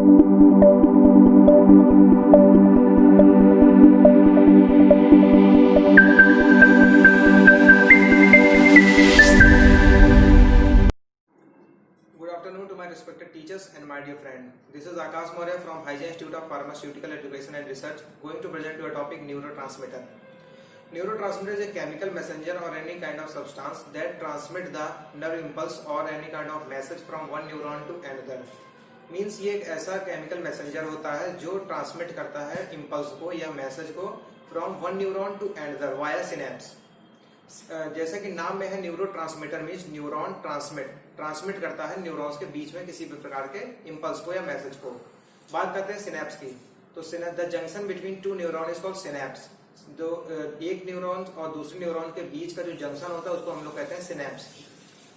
Good afternoon to my respected teachers and my dear friend. This is Akash Maurya from Hygiene Institute of Pharmaceutical Education and Research, going to present you a topic neurotransmitter. Neurotransmitter is a chemical messenger or any kind of substance that transmit the nerve impulse or any kind of message from one neuron to another. Means ये एक ऐसा chemical messenger होता है जो transmit करता है impulse को या मैसेज को from one neuron to another via synapse. जैसा कि नाम में है न्यूरोट्रांसमीटर मीन्स न्यूरॉन ट्रांसमिट करता है न्यूरॉन्स के बीच में किसी भी प्रकार के इम्पल्स को या मैसेज को। बात करते हैं सिनेप्स की, तो the junction between two neuron is called synapse. जो एक न्यूरॉन और दूसरे न्यूरॉन के बीच का जो जंक्शन होता है उसको हम लोग कहते हैं सिनेप्स।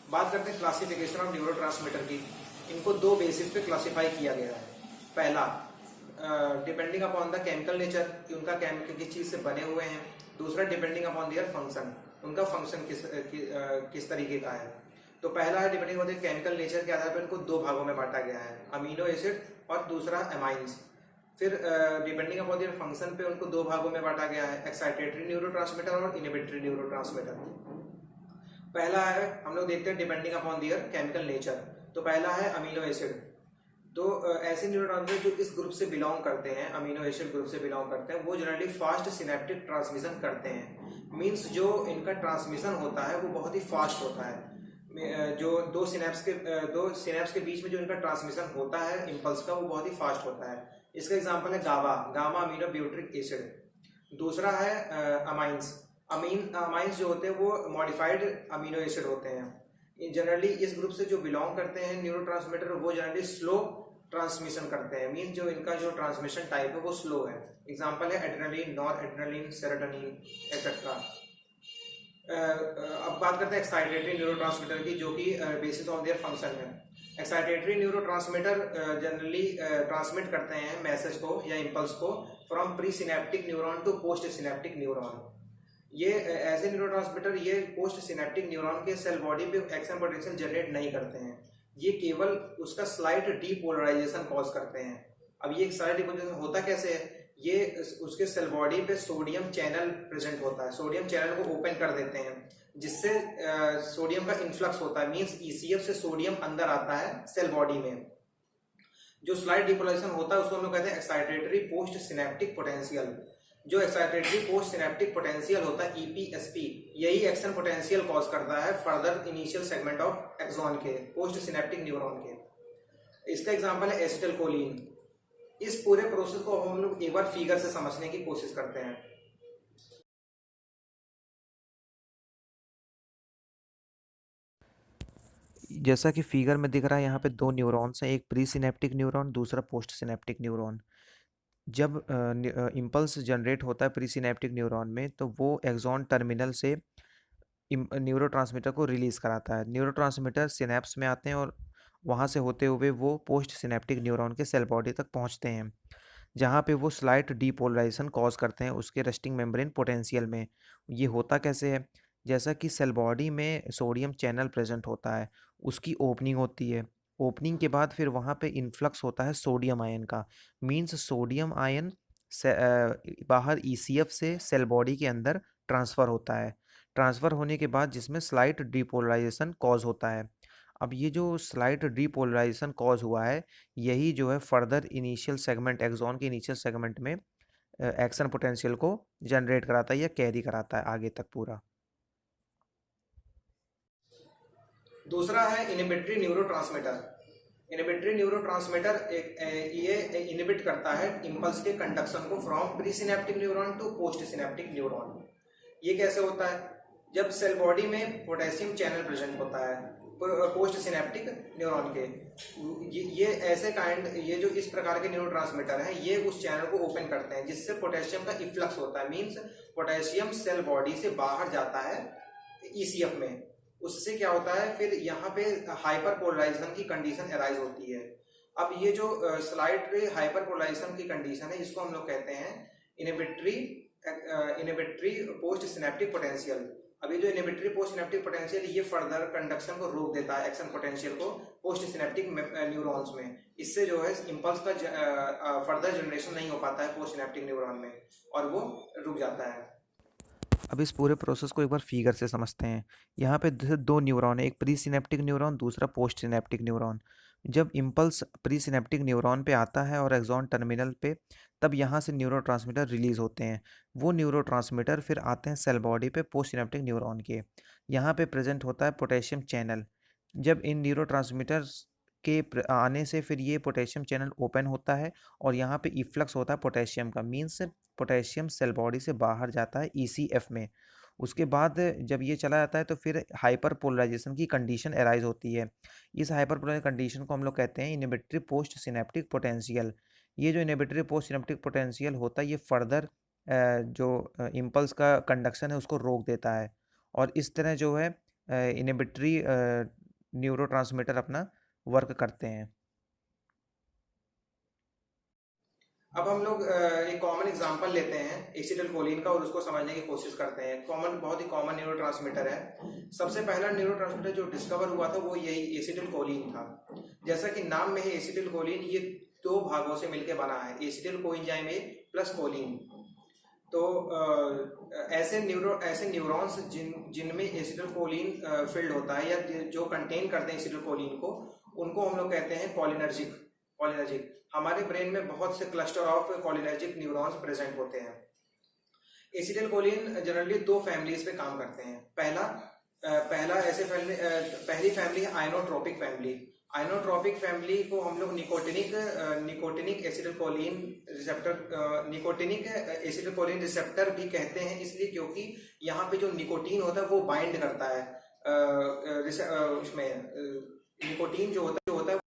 बात करते हैं क्लासिफिकेशन ऑफ न्यूरोट्रांसमीटर की। इनको दो बेसिस पे क्लासिफाई किया गया है। पहला, depending upon the chemical nature, उनका केमिकल किस चीज से बने हुए हैं। दूसरा, डिपेंडिंग अपॉन देयर फंक्शन, उनका फंक्शन किस तरीके का है। तो पहला है डिपेंडिंग अपॉन केमिकल नेचर के आधार पर इनको दो भागों में बांटा गया है, अमीनो एसिड और दूसरा एमाइंस। फिर डिपेंडिंग अपॉन देयर फंक्शन पे उनको दो भागों में बांटा गया है, एक्साइटेटरी न्यूरोट्रांसमीटर और इनहिबिटरी न्यूरोट्रांसमीटर। पहला है, हम लोग देखते हैं depending upon their chemical nature. तो पहला है अमीनो एसिड। तो ऐसे न्यूरोट्रांसमीटर जो इस ग्रुप से बिलोंग करते हैं, अमीनो एसिड ग्रुप से बिलोंग करते हैं, वो जनरली फास्ट सिनेप्टिक ट्रांसमिशन करते हैं। मींस जो इनका ट्रांसमिशन होता है वो बहुत ही फास्ट होता है। जो दो सिनेप्स के बीच में जो इनका ट्रांसमिशन होता है इम्पल्स का, वो बहुत ही फास्ट होता है। इसका एग्जांपल है गामा अमीनो ब्यूट्रिक एसिड। दूसरा है अमाइंस। अमाइंस जो होते हैं वो मॉडिफाइड अमीनो एसिड होते हैं। जनरली इस ग्रुप से जो बिलोंग करते हैं न्यूरोट्रांसमीटर, वो जनरली स्लो ट्रांसमिशन करते हैं। मींस जो इनका जो ट्रांसमिशन टाइप है वो स्लो है। एग्जांपल है adrenaline, noradrenaline, serotonin etcetera. अब बात करते हैं एक्साइटेटरी न्यूरोट्रांसमीटर की, जो कि बेसिस ऑफ देयर फंक्शन है। एक्साइटेटरी न्यूरोट्रांसमीटर जनरली ट्रांसमिट करते हैं मैसेज को या इम्पल्स को from presynaptic neuron to postsynaptic neuron. ये ऐसे न्यूरोट्रांसमीटर ये पोस्ट सिनेप्टिक न्यूरॉन के सेल बॉडी पे एक्शन पोटेंशियल जनरेट नहीं करते हैं, ये केवल उसका स्लाइट डीपोलराइजेशन कॉज करते हैं। अब ये स्लाइट डीपोलराइजेशन होता कैसे है, ये उसके सेल बॉडी पे सोडियम चैनल प्रेजेंट होता है, सोडियम चैनल को ओपन कर देते हैं, जिससे सोडियम का इन्फ्लक्स होता है। मींस ईसीएफ से सोडियम अंदर आता है सेल बॉडी में। जो स्लाइट डीपोलराइजेशन होता है उसको हम लोग कहते हैं एक्साइटेटरी पोस्ट सिनेप्टिक पोटेंशियल। जो एक्साइटेटरी पोस्ट सिनेप्टिक पोटेंशियल होता है ईपीएसपी, यही एक्शन पोटेंशियल कॉज करता है further initial segment of axon के, पोस्ट सिनेप्टिक न्यूरॉन के। इसका एग्जांपल है एसिटिलकोलिन। इस पूरे प्रोसेस को हम लोग एक बार फिगर से समझने की कोशिश करते हैं। जैसा कि फिगर में दिख रहा है, यहाँ पे दो न्यूरॉन्स हैं, एक प्री सिनेप्टिक न्यूरॉन, दूसरा पोस्ट सिनेप्टिक न्यूरॉन। जब इम्पल्स जनरेट होता है प्री सिनेप्टिक न्यूरॉन में, तो वो एक्सॉन टर्मिनल से न्यूरोट्रांसमीटर को रिलीज कराता है। न्यूरोट्रांसमीटर सिनेप्स में आते हैं और वहाँ से होते हुए वो पोस्ट सिनेप्टिक न्यूरॉन के सेल बॉडी तक पहुँचते हैं, जहाँ पे वो स्लाइट डीपोलराइजेशन कॉज करते हैं उसके रेस्टिंग मेम्ब्रेन पोटेंशियल में। ये होता कैसे है, जैसा कि सेल बॉडी में सोडियम चैनल प्रेजेंट होता है, उसकी ओपनिंग होती है। ओपनिंग के बाद फिर वहाँ पे इन्फ्लक्स होता है सोडियम आयन का। मींस सोडियम आयन बाहर ईसीएफ से सेल बॉडी के अंदर ट्रांसफ़र होता है। ट्रांसफ़र होने के बाद जिसमें स्लाइट डीपोलराइजेशन कॉज होता है। अब ये जो स्लाइट डीपोलराइजेशन कॉज हुआ है, यही जो है फर्दर इनिशियल सेगमेंट, एक्सॉन के इनिशियल सेगमेंट में एक्शन पोटेंशियल को जनरेट कराता है या कैरी कराता है आगे तक पूरा। दूसरा है इनहिबिटरी न्यूरोट्रांसमीटर। इनहिबिटरी न्यूरोट्रांसमीटर ये इनहिबिट करता है इम्पल्स के कंडक्शन को from presynaptic neuron to postsynaptic neuron. ये कैसे होता है, जब सेल बॉडी में पोटेशियम चैनल प्रेजेंट होता है पोस्ट सिनेप्टिक न्यूरॉन के, ये ऐसे ये जो इस प्रकार के न्यूरोट्रांसमीटर हैं, ये उस चैनल को ओपन करते हैं, जिससे पोटेशियम का इफ्लक्स होता है। मींस पोटेशियम सेल बॉडी से बाहर जाता है ईसीएफ में। उससे क्या होता है, फिर यहाँ पे हाइपर पोलराइजेशन की कंडीशन अराइज होती है। अब ये जो स्लाइड हाइपर पोलराइजेशन की कंडीशन है, इसको हम लोग कहते हैं इनहिबिटरी पोस्ट सिनेप्टिक पोटेंशियल। अभी जो इनहिबिटरी पोस्ट सिनेप्टिक पोटेंशियल ये फर्दर कंडक्शन को रोक देता है, एक्शन पोटेंशियल को पोस्ट सिनेप्टिक न्यूरॉन्स में। इससे जो है इम्पल्स का फर्दर जनरेशन नहीं हो पाता है पोस्ट सिनेप्टिक न्यूरॉन में और वो रुक जाता है। अब इस पूरे प्रोसेस को एक बार फिगर से समझते हैं। यहाँ पे जैसे दो न्यूरॉन है, एक प्री सिनेप्टिक न्यूरॉन, दूसरा पोस्ट सिनेप्टिक न्यूरॉन। जब इम्पल्स प्री सिनेप्टिक न्यूरॉन पे आता है और एक्सॉन टर्मिनल पे, तब यहाँ से न्यूरोट्रांसमीटर रिलीज होते हैं। वो न्यूरोट्रांसमीटर फिर आते हैं सेल बॉडी पे पोस्ट सिनेप्टिक न्यूरॉन के। यहाँ पे प्रेजेंट होता है पोटेशियम चैनल। जब इन न्यूरोट्रांसमीटर्स के आने से फिर ये पोटेशियम चैनल ओपन होता है और यहाँ पे इफ्लक्स होता है पोटेशियम का, मीन्स पोटेशियम सेल बॉडी से बाहर जाता है ECF में। उसके बाद जब ये चला जाता है तो फिर हाइपर पोलराइजेशन की कंडीशन अराइज होती है। इस हाइपर पोलराइजेशन कंडीशन को हम लोग कहते हैं इनहिबिटरी पोस्ट सिनेप्टिक पोटेंशियल। ये जो इनहिबिटरी पोस्ट सिनेप्टिक पोटेंशियल होता है ये फर्दर जो इम्पल्स का कंडक्शन है उसको रोक देता है और इस तरह जो है इनहिबिटरी न्यूरोट्रांसमीटर अपना वर्क करते हैं। अब हम लोग एक कॉमन एग्जांपल लेते हैं एसिटिलकोलिन का और उसको समझने की कोशिश करते हैं। बहुत ही कॉमन न्यूरोट्रांसमीटर है। सबसे पहला न्यूरोट्रांसमीटर जो डिस्कवर हुआ था वो यही एसिटिलकोलिन था। जैसा कि नाम में है एसिटिलकोलिन, ये दो भागों से मिलकर बना है, acetyl coenzyme A plus choline. तो ऐसे न्यूरॉन्स जिनमें एसिटिलकोलिन फिल्ड होता है या जो कंटेन करते हैं एसिटिलकोलिन को, उनको हम लोग कहते हैं कोलिनर्जिक। हमारे ब्रेन में बहुत से cluster of cholinergic neurons present होते हैं। एसिटिलकोलिन जनरली दो फैमिलीज पे काम करते हैं। पहली फैमिली है आइनोट्रोपिक फैमिली। आइनोट्रोपिक फैमिली को हम लोग निकोटिनिक एसिटिलकोलिन रिसेप्टर भी कहते हैं, इसलिए क्योंकि यहाँ पे जो निकोटीन होता है वो बाइंड करता है उसमें निकोटीन जो होता है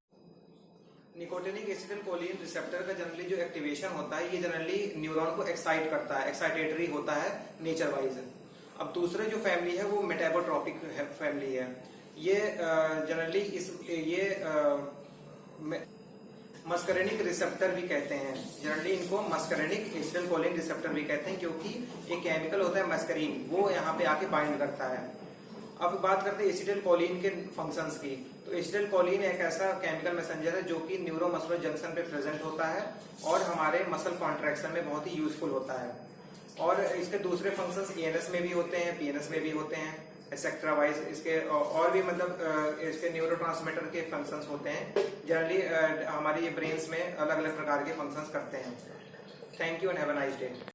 निकोटिनिक एसिटिलकोलिन रिसेप्टर का जनरली जो एक्टिवेशन होता है ये जनरली न्यूरॉन को एक्साइट करता है, एक्साइटेटरी होता है नेचर वाइज। अब दूसरे जो फैमिली है वो मेटाबोट्रोपिक फैमिली है। ये जनरली मस्करेनिक रिसेप्टर भी कहते हैं। जनरली इनको मस्करेनिक एसिटिलकोलिन रिसेप्टर भी कहते हैं क्योंकि एक केमिकल होता है मस्करीन, वो यहाँ पे आके बाइंड करता है। अब बात करते हैं एसिटिलकोलिन के फंक्शंस की। तो एसिटिलकोलिन एक ऐसा केमिकल मैसेंजर है जो कि न्यूरोमस्कुलर जंक्शन पे प्रेजेंट होता है और हमारे मसल कॉन्ट्रैक्शन में बहुत ही यूजफुल होता है। और इसके दूसरे फंक्शंस ENS में भी होते हैं, PNS में भी होते हैं, एक्सेट्रा वाइज। इसके और भी मतलब इसके न्यूरोट्रांसमीटर के फंक्शंस होते हैं। जनरली हमारी ब्रेन्स में अलग अलग प्रकार के फंक्शंस करते हैं। Thank you and have a nice day.